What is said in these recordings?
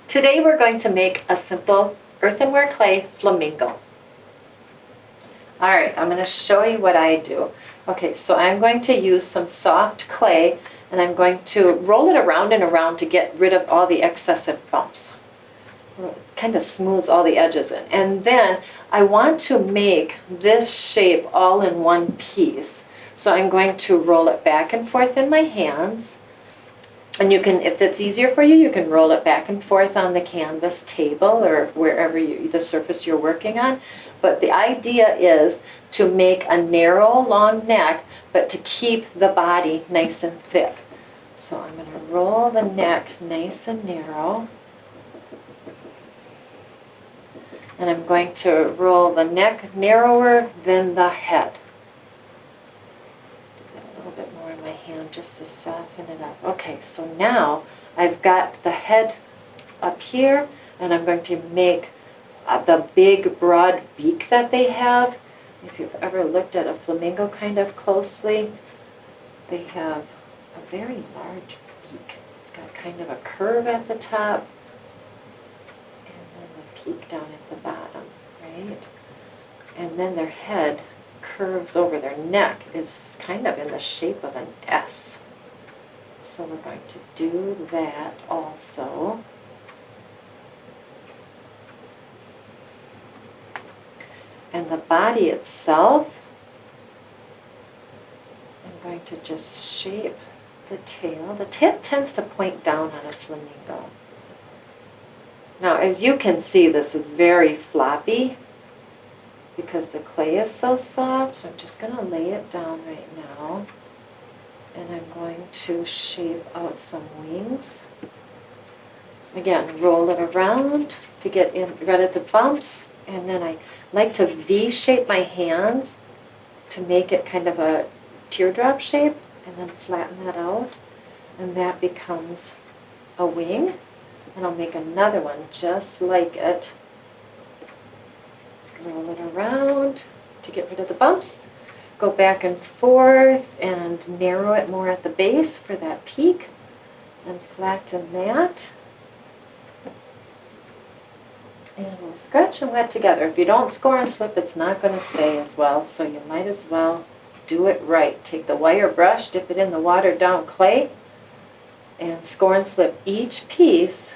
Today we're going to make a simple earthenware clay flamingo. Alright, I'm going to show you what I do. Okay, so I'm going to use some soft clay and I'm going to roll it around and around to get rid of all the excessive bumps. It kind of smooths all the edges in. And then I want to make this shape all in one piece. So I'm going to roll it back and forth in my hands. And you can, if it's easier for you, you can roll it back and forth on the canvas table or wherever the surface you're working on. But the idea is to make a narrow, long neck, but to keep the body nice and thick. So I'm going to roll the neck nice and narrow. And I'm going to roll the neck narrower than the head. Just to soften it up. Okay, so now I've got the head up here and I'm going to make the big broad beak that they have. If you've ever looked at a flamingo kind of closely, they have a very large beak. It's got kind of a curve at the top and then the peak down at the bottom, right? And then their head curves over. Their neck is kind of in the shape of an S. So we're going to do that also. And the body itself, I'm going to just shape the tail. The tail tends to point down on a flamingo. Now, as you can see, this is very floppy because the clay is so soft, so I'm just going to lay it down right now. And I'm going to shape out some wings. Again, roll it around to get rid of the bumps. And then I like to V-shape my hands to make it kind of a teardrop shape. And then flatten that out. And that becomes a wing. And I'll make another one just like it. Roll it around to get rid of the bumps. Go back and forth and narrow it more at the base for that peak. And flatten that. And we'll scratch and wet together. If you don't score and slip, it's not going to stay as well. So you might as well do it right. Take the wire brush, dip it in the watered down clay, and score and slip each piece.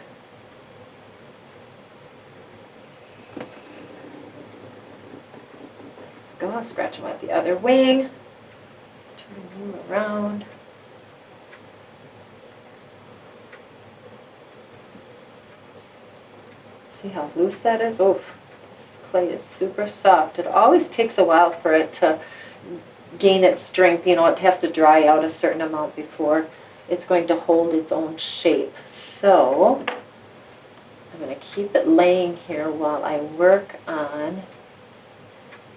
Go, scratch them at the other wing, turn you around. See how loose that is? Oh, this clay is super soft. It always takes a while for it to gain its strength. You know, it has to dry out a certain amount before it's going to hold its own shape. So I'm going to keep it laying here while I work on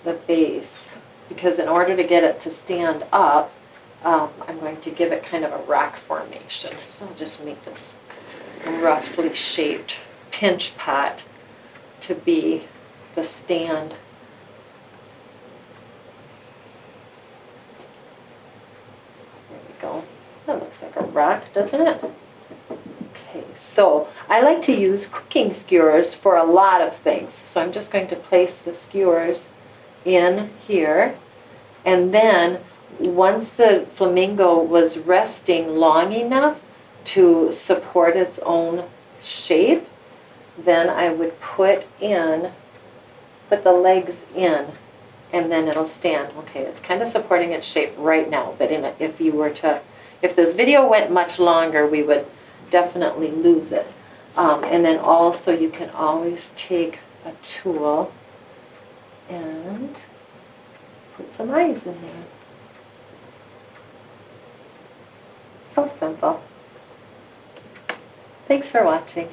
the base, because in order to get it to stand up, I'm going to give it kind of a rock formation. So I'll just make this roughly shaped pinch pot to be the stand. There we go. That looks like a rock, doesn't it? Okay, so I like to use cooking skewers for a lot of things. So I'm just going to place the skewers in here, and then once the flamingo was resting long enough to support its own shape, then I would put the legs in, and then it'll stand. Okay, it's kind of supporting its shape right now, but if this video went much longer, we would definitely lose it. And then also you can always take a tool and put some eyes in there. So simple. Thanks for watching.